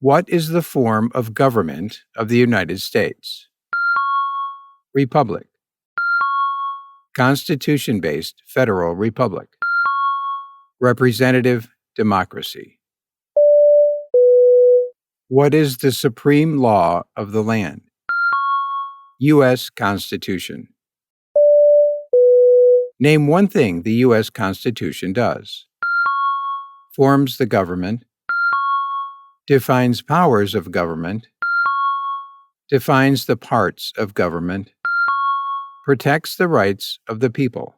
What is the form of government of the United States? Republic. Constitution-based federal republic. Representative democracy. What is the supreme law of the land? U.S. Constitution. Name one thing the U.S. Constitution does. Forms the government. Defines powers of government. Defines the parts of government. Protects the rights of the people.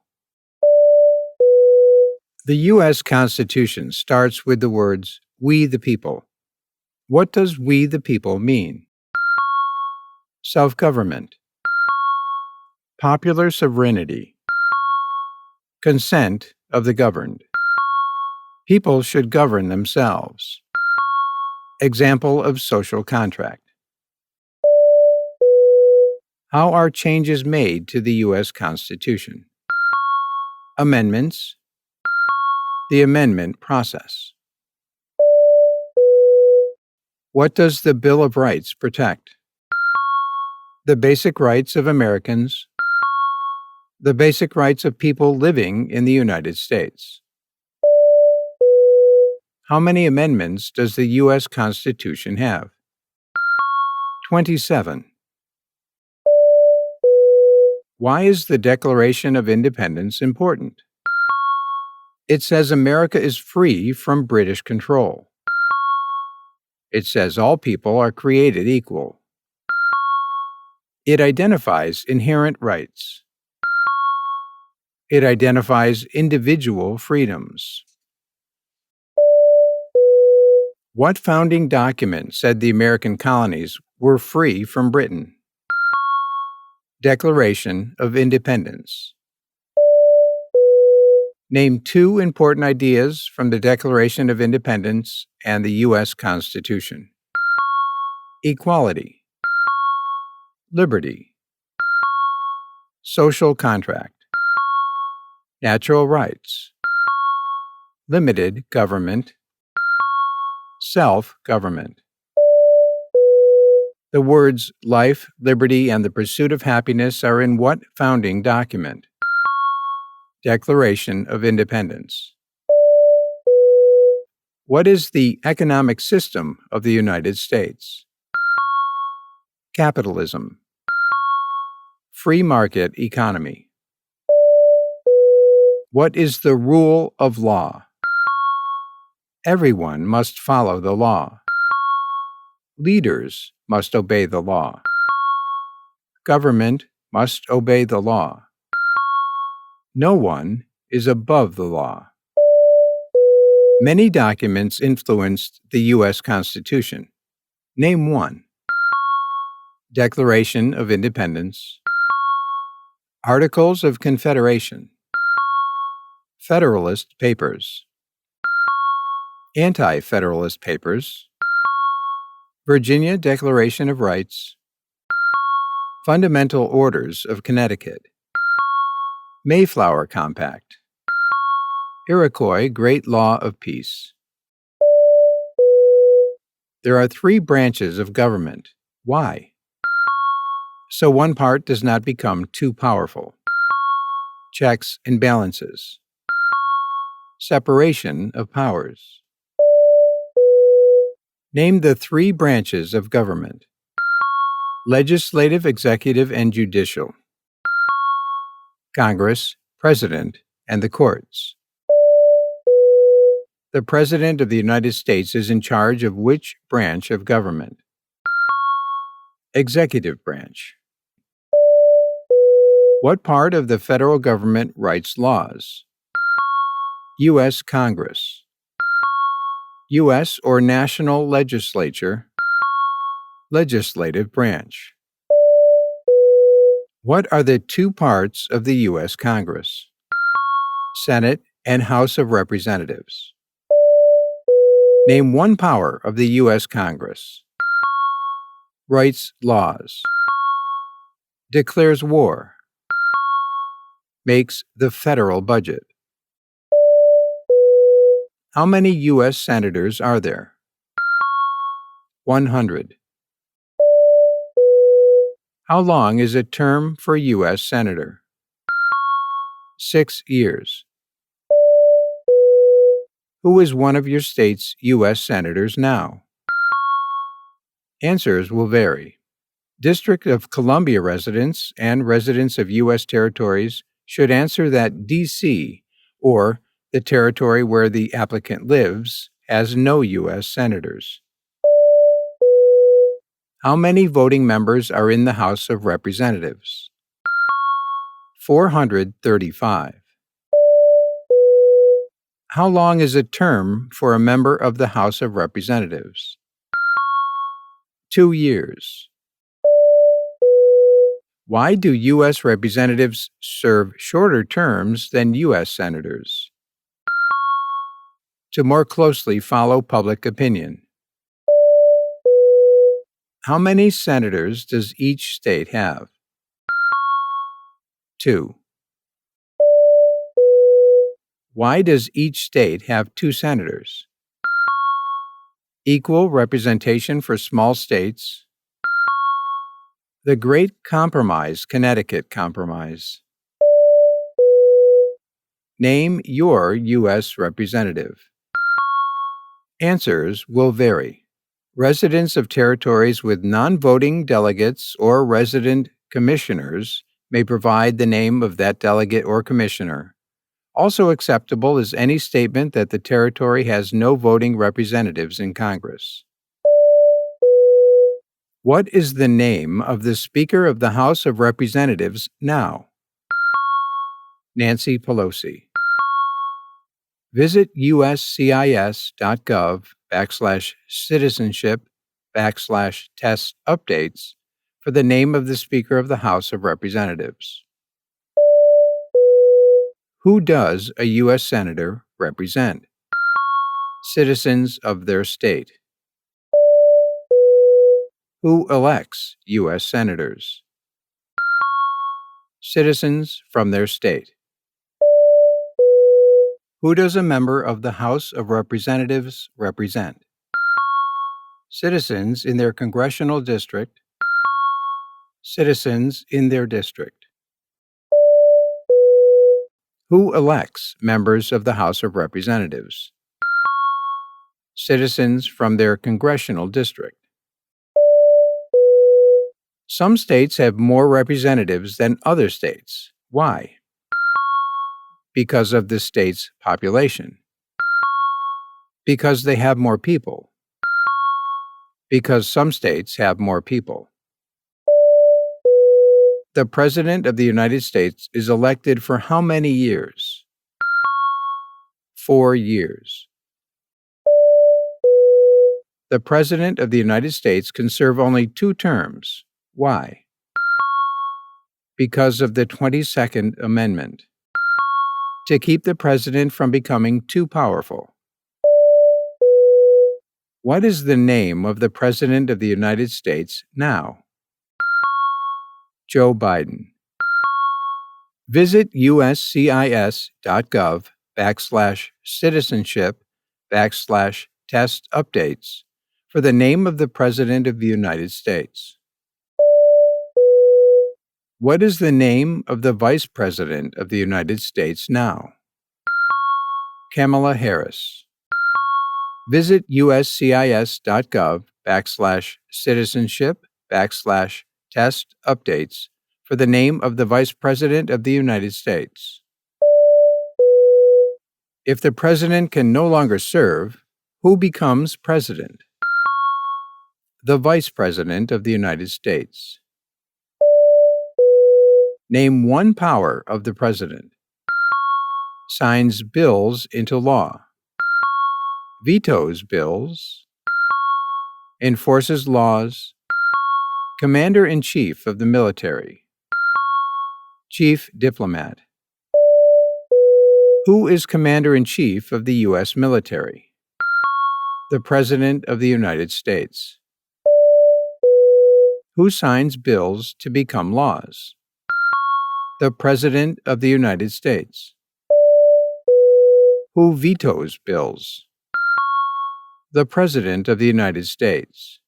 The U.S. Constitution starts with the words, "We the people." What does "we the people" mean? Self-government. Popular sovereignty. Consent of the governed. People should govern themselves. Example of social contract. How are changes made to the U.S. Constitution? Amendments. The amendment process. What does the Bill of Rights protect? The basic rights of Americans. The basic rights of people living in the United States. How many amendments does the U.S. Constitution have? 27. Why is the Declaration of Independence important? It says America is free from British control. It says all people are created equal. It identifies inherent rights. It identifies individual freedoms. What founding document said the American colonies were free from Britain? Declaration of Independence. Name two important ideas from the Declaration of Independence and the U.S. Constitution. Equality. Liberty. Social contract. Natural rights. Limited government. Self-government. The words life, liberty, and the pursuit of happiness are in what founding document? Declaration of Independence. What is the economic system of the United States? Capitalism. Free market economy. What is the rule of law? Everyone must follow the law. Leaders must obey the law. Government must obey the law. No one is above the law. Many documents influenced the U.S. Constitution. Name one. Declaration of Independence. Articles of Confederation. Federalist Papers. Anti-Federalist Papers. Virginia Declaration of Rights. Fundamental Orders of Connecticut. Mayflower Compact. Iroquois Great Law of Peace. There are three branches of government. Why? So one part does not become too powerful. Checks and balances. Separation of powers. Name the three branches of government. Legislative, executive, and judicial. Congress, President, and the courts. The President of the United States is in charge of which branch of government? Executive branch. What part of the federal government writes laws? U.S. Congress. U.S. or national legislature. Legislative branch. What are the two parts of the U.S. Congress? Senate and House of Representatives. Name one power of the U.S. Congress. Writes laws. Declares war. Makes the federal budget. How many U.S. senators are there? 100. How long is a term for a U.S. Senator? 6 years. Who is one of your state's U.S. Senators now? Answers will vary. District of Columbia residents and residents of U.S. territories should answer that D.C., or the territory where the applicant lives, has no U.S. Senators. How many voting members are in the House of Representatives? 435. How long is a term for a member of the House of Representatives? 2 years. Why do U.S. representatives serve shorter terms than U.S. senators? To more closely follow public opinion. How many senators does each state have? 2. Why does each state have 2 senators? Equal representation for small states. The Great Compromise, Connecticut Compromise. Name your U.S. representative. Answers will vary. Residents of territories with non-voting delegates or resident commissioners may provide the name of that delegate or commissioner. Also acceptable is any statement that the territory has no voting representatives in Congress. What is the name of the Speaker of the House of Representatives now? Nancy Pelosi. Visit uscis.gov/citizenship/test updates for the name of the Speaker of the House of Representatives. Who does a U.S. Senator represent? Citizens of their state. Who elects U.S. Senators? Citizens from their state. Who does a member of the House of Representatives represent? Citizens in their congressional district. Citizens in their district. Who elects members of the House of Representatives? Citizens from their congressional district. Some states have more representatives than other states. Why? Because of the state's population. Because they have more people. Because some states have more people. The President of the United States is elected for how many years? 4 years. The President of the United States can serve only 2 terms. Why? Because of the 22nd Amendment. To keep the President from becoming too powerful. What is the name of the President of the United States now? Joe Biden. Visit uscis.gov/citizenship/test updates for the name of the President of the United States. What is the name of the Vice President of the United States now? Kamala Harris. Visit uscis.gov/citizenship/test updates for the name of the Vice President of the United States. If the President can no longer serve, who becomes President? The Vice President of the United States. Name one power of the President. Signs bills into law. Vetoes bills. Enforces laws. Commander-in-Chief of the military. Chief diplomat. Who is Commander-in-Chief of the U.S. military? The President of the United States. Who signs bills to become laws? The President of the United States. Who vetoes bills? The President of the United States.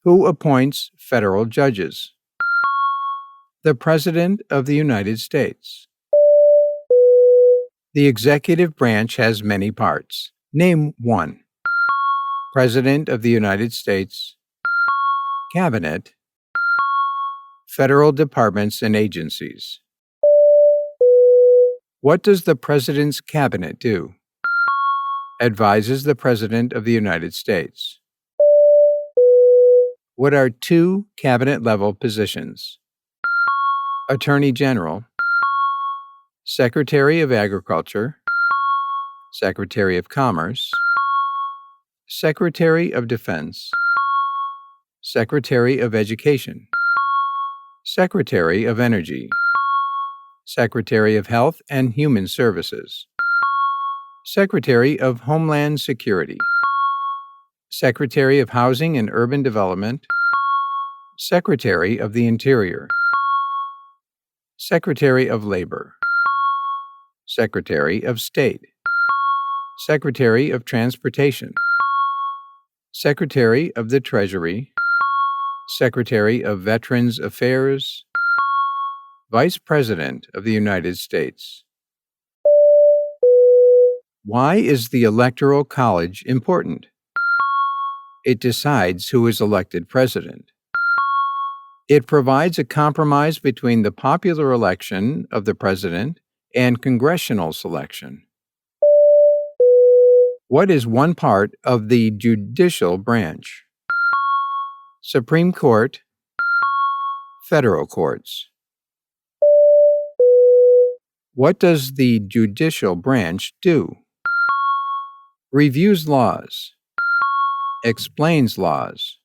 Who appoints federal judges? The President of the United States. The executive branch has many parts. Name one. President of the United States, Cabinet, federal departments and agencies. What does the President's Cabinet do? Advises the President of the United States. What are two cabinet-level positions? Attorney General, Secretary of Agriculture, Secretary of Commerce, Secretary of Defense, Secretary of Education, Secretary of Energy, Secretary of Health and Human Services, Secretary of Homeland Security, Secretary of Housing and Urban Development, Secretary of the Interior, Secretary of Labor, Secretary of State, Secretary of Transportation, Secretary of the Treasury, Secretary of Veterans Affairs, Vice President of the United States. Why is the Electoral College important? It decides who is elected president. It provides a compromise between the popular election of the president and congressional selection. What is one part of the judicial branch? Supreme Court, federal courts. What does the judicial branch do? Reviews laws, explains laws,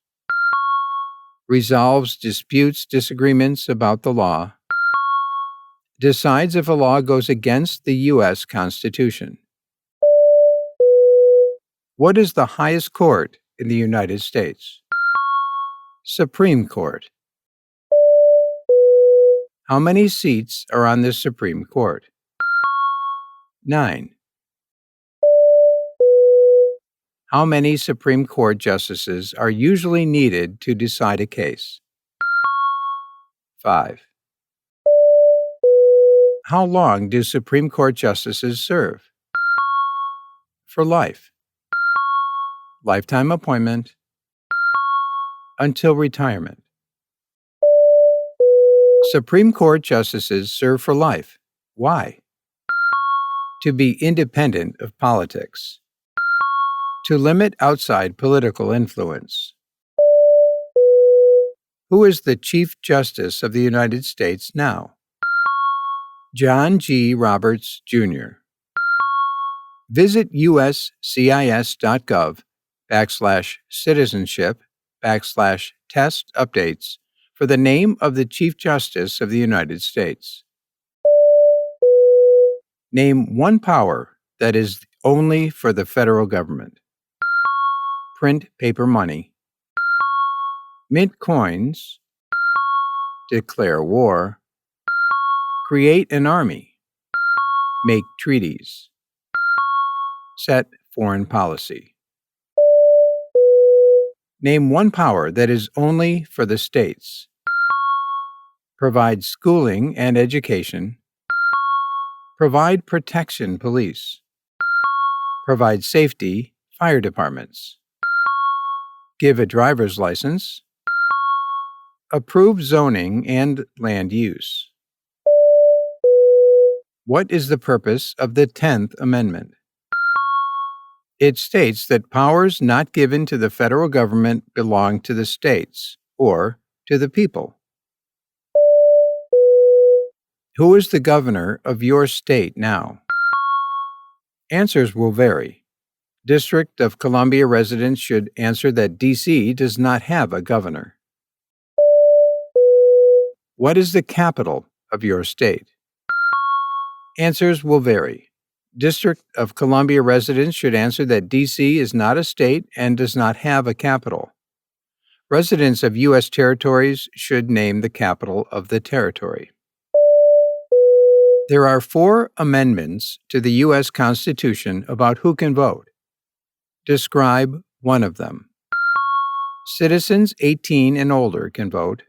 resolves disputes, disagreements about the law, decides if a law goes against the U.S. Constitution. What is the highest court in the United States? Supreme Court. How many seats are on the Supreme Court? 9. How many Supreme Court justices are usually needed to decide a case? 5. How long do Supreme Court justices serve? For life. Lifetime appointment. Until retirement. Supreme Court justices serve for life. Why? To be independent of politics. To limit outside political influence. Who is the Chief Justice of the United States now? John G. Roberts, Jr. Visit uscis.gov/citizenship/test updates for the name of the Chief Justice of the United States. Name one power that is only for the federal government. Print paper money. Mint coins. Declare war. Create an army. Make treaties. Set foreign policy. Name one power that is only for the states. Provide schooling and education. Provide protection police. Provide safety fire departments. Give a driver's license. Approve zoning and land use. What is the purpose of the 10th Amendment? It states that powers not given to the federal government belong to the states or to the people. Who is the governor of your state now? Answers will vary. District of Columbia residents should answer that D.C. does not have a governor. What is the capital of your state? Answers will vary. District of Columbia residents should answer that D.C. is not a state and does not have a capital. Residents of U.S. territories should name the capital of the territory. There are 4 amendments to the U.S. Constitution about who can vote. Describe one of them. Citizens 18 and older can vote.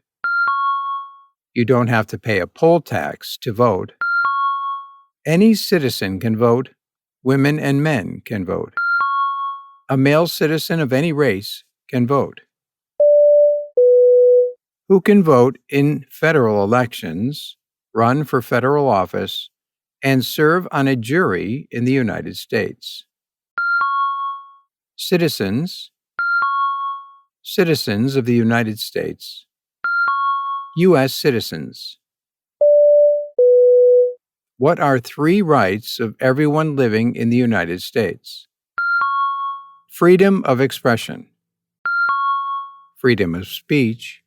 You don't have to pay a poll tax to vote. Any citizen can vote. Women and men can vote. A male citizen of any race can vote. Who can vote in federal elections, run for federal office, and serve on a jury in the United States? Citizens, citizens of the United States, U.S. citizens. What are 3 rights of everyone living in the United States? Freedom of expression, freedom of speech,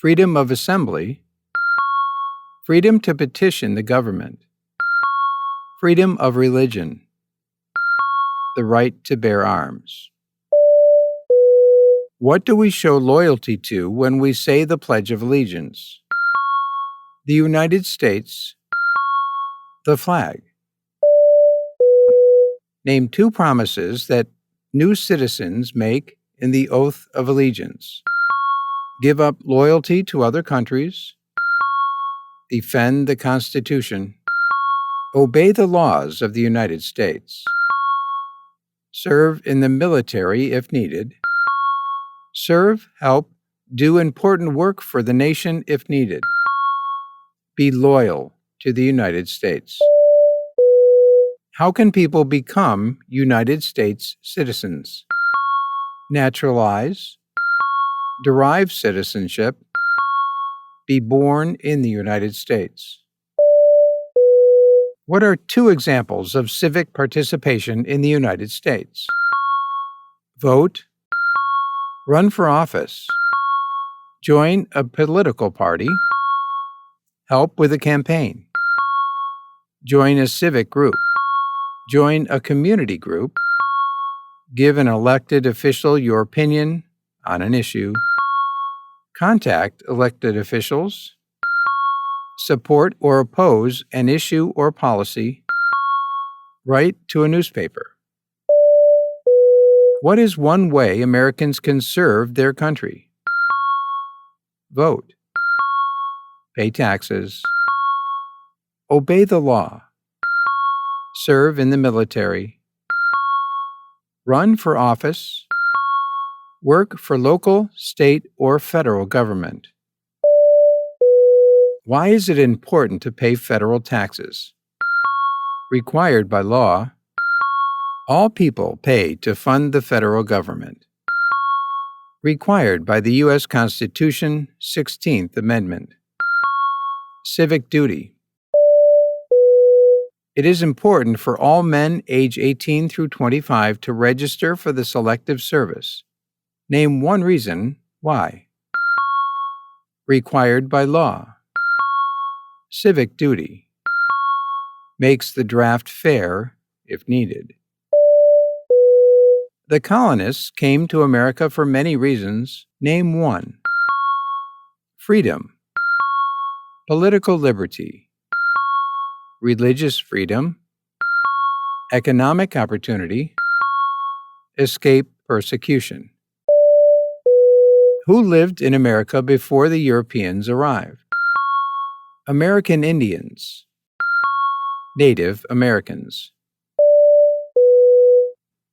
freedom of assembly, freedom to petition the government, freedom of religion, the right to bear arms. What do we show loyalty to when we say the Pledge of Allegiance? The United States, the flag. Name 2 promises that new citizens make in the Oath of Allegiance. Give up loyalty to other countries, defend the Constitution, obey the laws of the United States, serve in the military if needed, serve, help, do important work for the nation if needed, be loyal to the United States. How can people become United States citizens? Naturalize, derive citizenship, be born in the United States. What are 2 examples of civic participation in the United States? Vote, run for office, join a political party, help with a campaign, join a civic group, join a community group, give an elected official your opinion on an issue, contact elected officials, support or oppose an issue or policy, write to a newspaper. What is one way Americans can serve their country? Vote, pay taxes, obey the law, serve in the military, run for office, work for local, state, or federal government. Why is it important to pay federal taxes? Required by law. All people pay to fund the federal government. Required by the U.S. Constitution, 16th Amendment. Civic duty. It is important for all men age 18 through 25 to register for the Selective Service. Name 1 reason why. Required by law. Civic duty. Makes the draft fair if needed. The colonists came to America for many reasons. Name 1. Freedom. Political liberty. Religious freedom. Economic opportunity. Escape persecution. Who lived in America before the Europeans arrived? American Indians. Native Americans.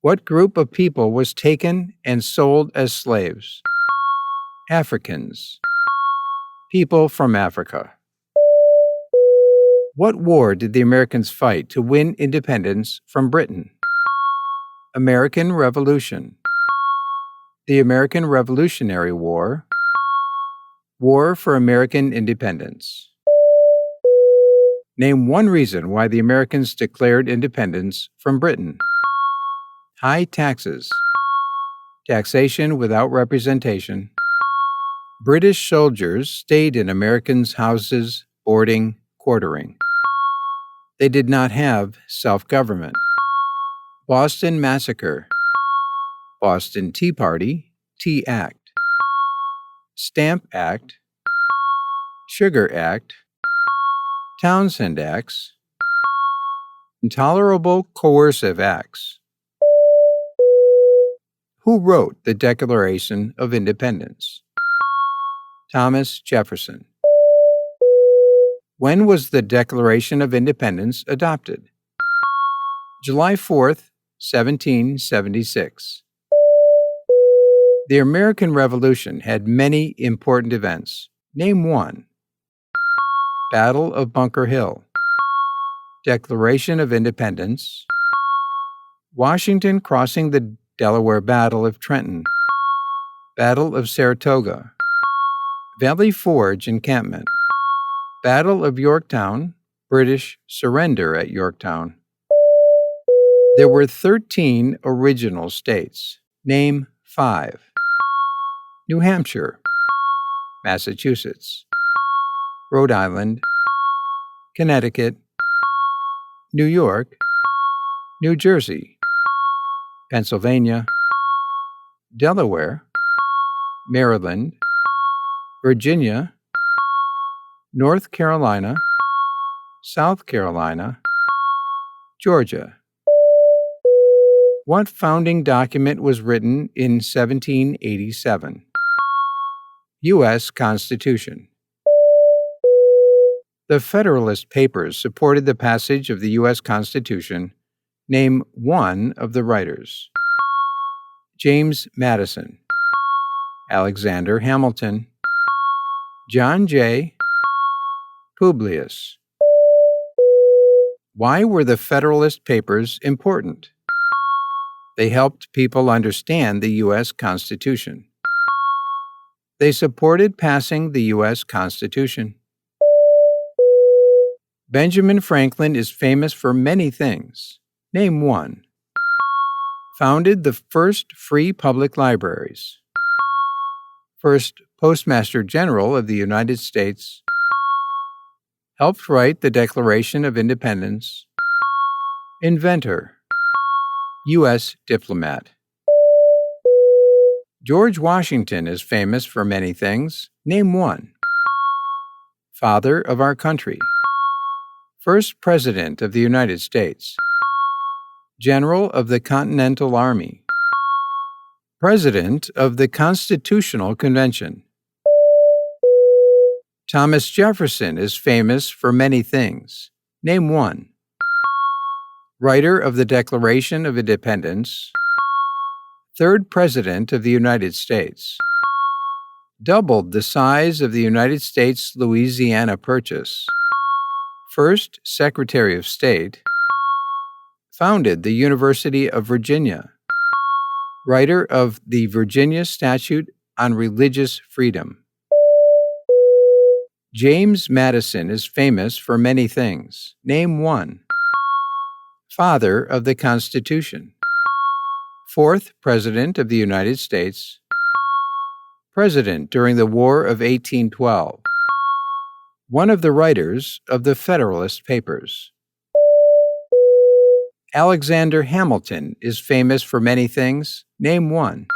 What group of people was taken and sold as slaves? Africans. People from Africa. What war did the Americans fight to win independence from Britain? American Revolution. The American Revolutionary War. War for American Independence. Name 1 reason why the Americans declared independence from Britain. High taxes. Taxation without representation. British soldiers stayed in Americans' houses, boarding, quartering. They did not have self-government. Boston Massacre. Boston Tea Party, Tea Act. Stamp Act. Sugar Act. Townshend Acts. Intolerable coercive acts. Who wrote the Declaration of Independence? Thomas Jefferson. When was the Declaration of Independence adopted? July 4th, 1776. The American Revolution had many important events. Name one. Battle of Bunker Hill, Declaration of Independence, Washington crossing the Delaware Battle of Trenton, Battle of Saratoga, Valley Forge encampment, Battle of Yorktown, British surrender at Yorktown. There were 13 original states. Name 5. New Hampshire, Massachusetts, Rhode Island, Connecticut, New York, New Jersey, Pennsylvania, Delaware, Maryland, Virginia, North Carolina, South Carolina, Georgia. What founding document was written in 1787? U.S. Constitution. The Federalist Papers supported the passage of the U.S. Constitution. Name one of the writers. James Madison, Alexander Hamilton, John Jay, Publius. Why were the Federalist Papers important? They helped people understand the U.S. Constitution. They supported passing the U.S. Constitution. Benjamin Franklin is famous for many things. Name one. Founded the first free public libraries. First Postmaster General of the United States. Helped write the Declaration of Independence. Inventor. U.S. diplomat. George Washington is famous for many things. Name one. Father of our country. First President of the United States. General of the Continental Army. President of the Constitutional Convention. Thomas Jefferson is famous for many things. Name one. Writer of the Declaration of Independence. Third President of the United States. Doubled the size of the United States Louisiana Purchase. First Secretary of State. Founded the University of Virginia. Writer of the Virginia Statute on Religious Freedom. James Madison is famous for many things. Name one. Father of the Constitution. Fourth President of the United States. President during the War of 1812. One of the writers of the Federalist Papers. Alexander Hamilton is famous for many things. Name one.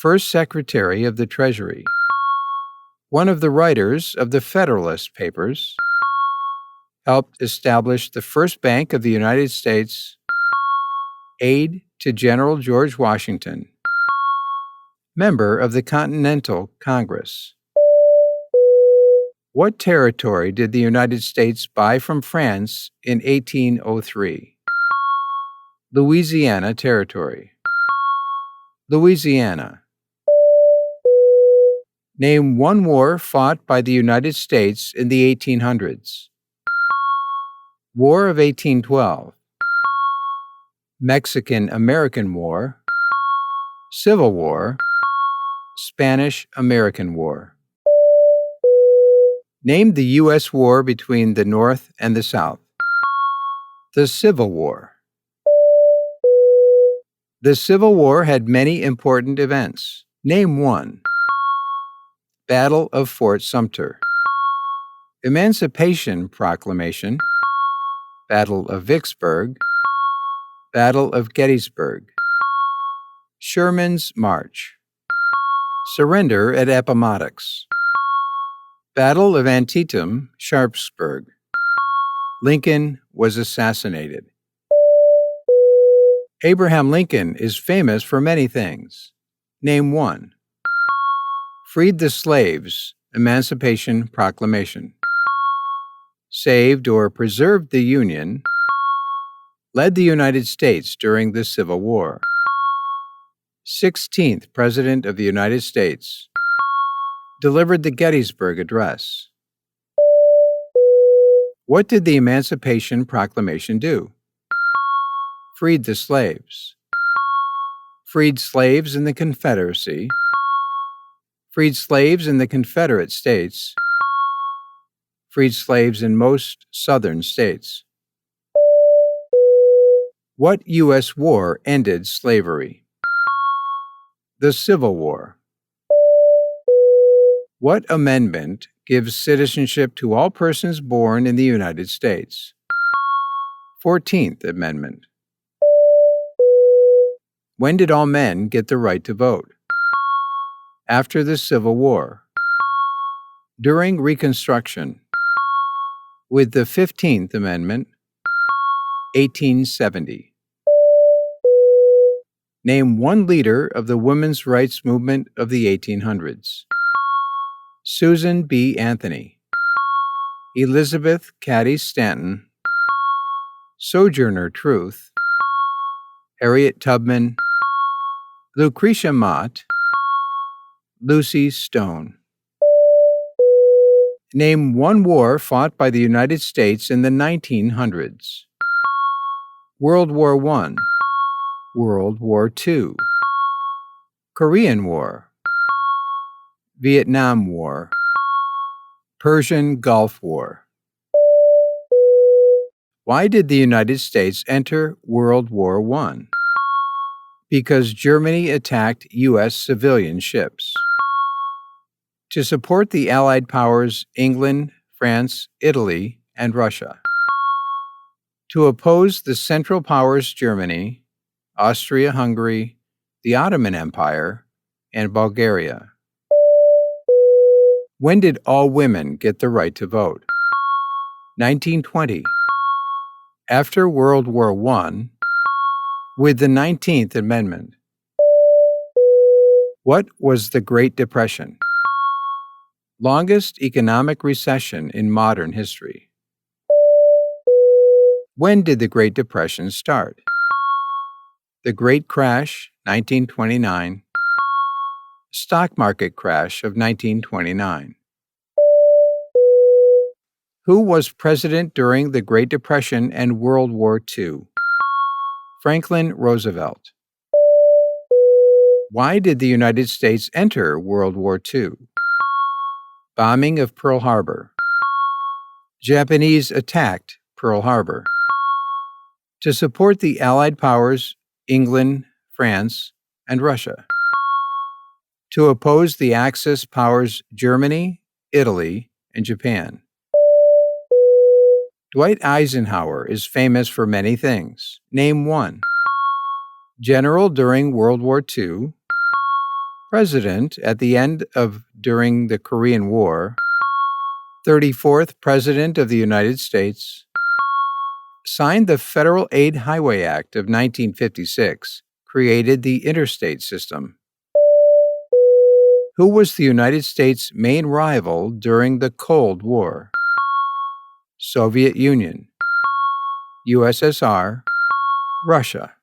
First Secretary of the Treasury. One of the writers of the Federalist Papers. Helped establish the first bank of the United States. Aide to General George Washington. Member of the Continental Congress. What territory did the United States buy from France in 1803? Louisiana Territory. Louisiana. Name one war fought by the United States in the 1800s. War of 1812. Mexican-American War. Civil War. Spanish-American War. Name the U.S. war between the North and the South. The Civil War. The Civil War had many important events. Name one. Battle of Fort Sumter. Emancipation Proclamation. Battle of Vicksburg. Battle of Gettysburg. Sherman's March. Surrender at Appomattox. Battle of Antietam, Sharpsburg. Lincoln was assassinated. Abraham Lincoln is famous for many things. Name one. Freed the slaves, Emancipation Proclamation. Saved or preserved the Union. Led the United States during the Civil War. 16th President of the United States. Delivered the Gettysburg Address. What did the Emancipation Proclamation do? Freed the slaves. Freed slaves in the Confederacy. Freed slaves in the Confederate States. Freed slaves in most southern states. What U.S. war ended slavery? The Civil War. What amendment gives citizenship to all persons born in the United States? 14th Amendment. When did all men get the right to vote? After the Civil War. During Reconstruction. With the 15th Amendment. 1870. Name one leader of the women's rights movement of the 1800s. Susan B. Anthony. Elizabeth Cady Stanton. Sojourner Truth. Harriet Tubman. Lucretia Mott. Lucy Stone. Name one war fought by the United States in the 1900s. World War I. World War II. Korean War. Vietnam War. Persian Gulf War. Why did the United States enter World War I? Because Germany attacked U.S. civilian ships. To support the Allied powers England, France, Italy, and Russia. To oppose the Central Powers Germany, Austria-Hungary, the Ottoman Empire, and Bulgaria. When did all women get the right to vote? 1920. After World War I, with the 19th Amendment. What was the Great Depression? Longest economic recession in modern history. When did the Great Depression start? The Great Crash, 1929. Stock market crash of 1929. Who was president during the Great Depression and World War II? Franklin Roosevelt. Why did the United States enter World War II? Bombing of Pearl Harbor. Japanese attacked Pearl Harbor. To support the Allied powers England, France, and Russia. To oppose the Axis powers Germany, Italy, and Japan. Dwight Eisenhower is famous for many things. Name one. General during World War II. President at the end of during the Korean War. 34th President of the United States. Signed the Federal Aid Highway Act of 1956. Created the interstate system. Who was the United States' main rival during the Cold War? Soviet Union, USSR, Russia.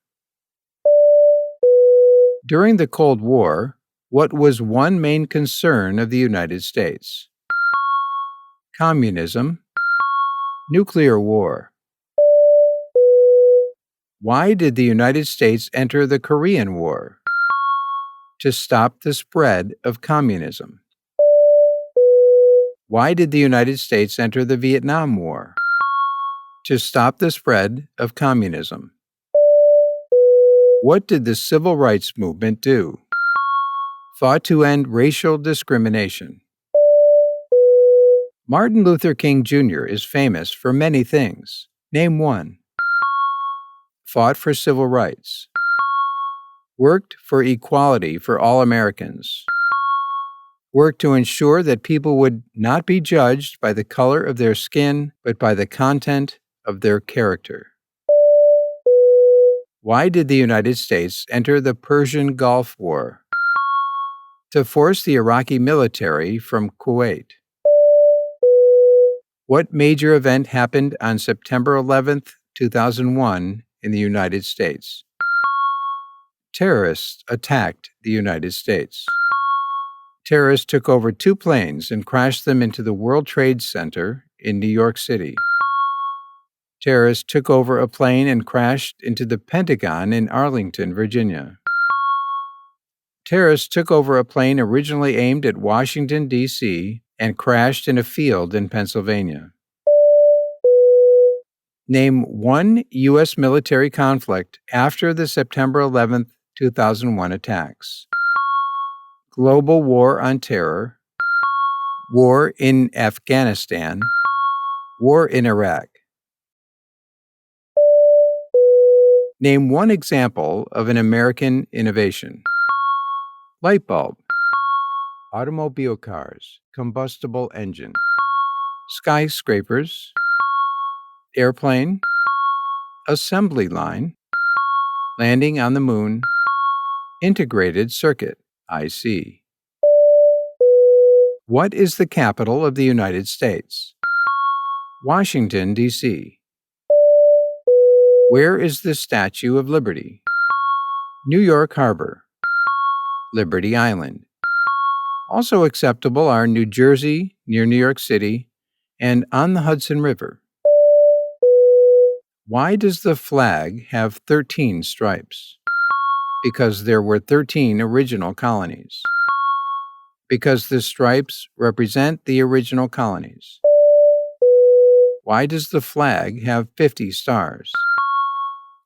During the Cold War, what was one main concern of the United States? Communism, nuclear war. Why did the United States enter the Korean War? To stop the spread of communism. Why did the United States enter the Vietnam War? To stop the spread of communism. What did the Civil Rights Movement do? Fought to end racial discrimination. Martin Luther King Jr. is famous for many things. Name one. Fought for civil rights. Worked for equality for all Americans. Worked to ensure that people would not be judged by the color of their skin, but by the content of their character. Why did the United States enter the Persian Gulf War? To force the Iraqi military from Kuwait. What major event happened on September 11th, 2001 in the United States? Terrorists attacked the United States. Terrorists took over 2 planes and crashed them into the World Trade Center in New York City. Terrorists took over a plane and crashed into the Pentagon in Arlington, Virginia. Terrorists took over a plane originally aimed at Washington, D.C., and crashed in a field in Pennsylvania. Name one U.S. military conflict after the September 11th, 2001 attacks. Global War on Terror, War in Afghanistan, War in Iraq. Name one example of an American innovation. Light bulb, automobile cars, combustible engine, skyscrapers, airplane, assembly line, landing on the moon, integrated circuit, IC. What is the capital of the United States? Washington, D.C. Where is the Statue of Liberty? New York Harbor, Liberty Island. Also acceptable are New Jersey, near New York City, and on the Hudson River. Why does the flag have 13 stripes? Because there were 13 original colonies. Because the stripes represent the original colonies. Why does the flag have 50 stars?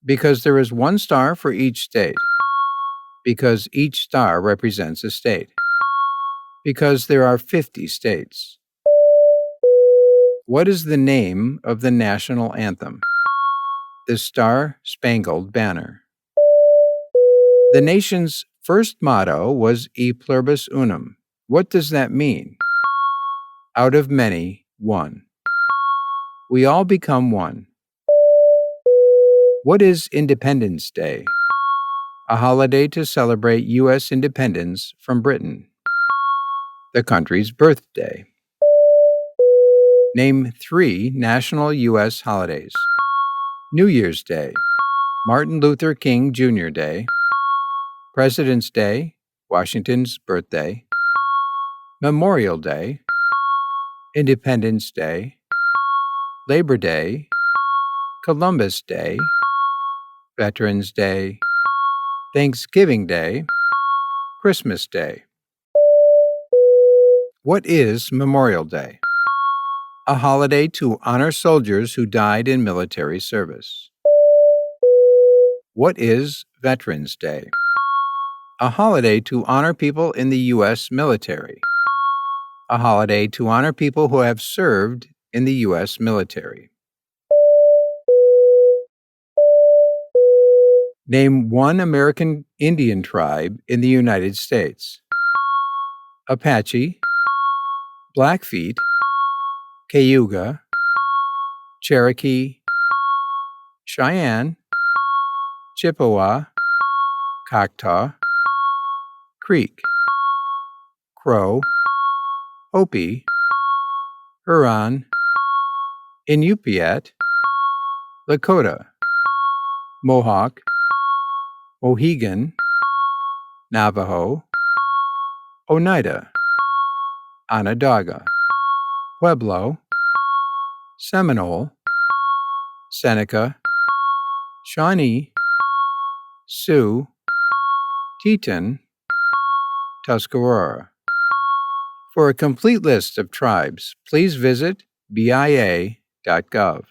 Because there is 1 star for each state. Because each star represents a state. Because there are 50 states. What is the name of the national anthem? The Star-Spangled Banner. The nation's first motto was E pluribus unum. What does that mean? Out of many, one. We all become one. What is Independence Day? A holiday to celebrate U.S. independence from Britain. The country's birthday. Name 3 national U.S. holidays. New Year's Day, Martin Luther King Jr. Day, President's Day, Washington's birthday, Memorial Day, Independence Day, Labor Day, Columbus Day, Veterans Day, Thanksgiving Day, Christmas Day. What is Memorial Day? A holiday to honor soldiers who died in military service. What is Veterans Day? A holiday to honor people in the U.S. military. A holiday to honor people who have served in the U.S. military. Name one American Indian tribe in the United States. Apache, Blackfeet, Cayuga, Cherokee, Cheyenne, Chippewa, Choctaw, Creek, Crow, Hopi, Huron, Inupiat, Lakota, Mohawk, Mohegan, Navajo, Oneida, Onondaga, Pueblo, Seminole, Seneca, Shawnee, Sioux, Teton, Tuscarora. For a complete list of tribes, please visit BIA.gov.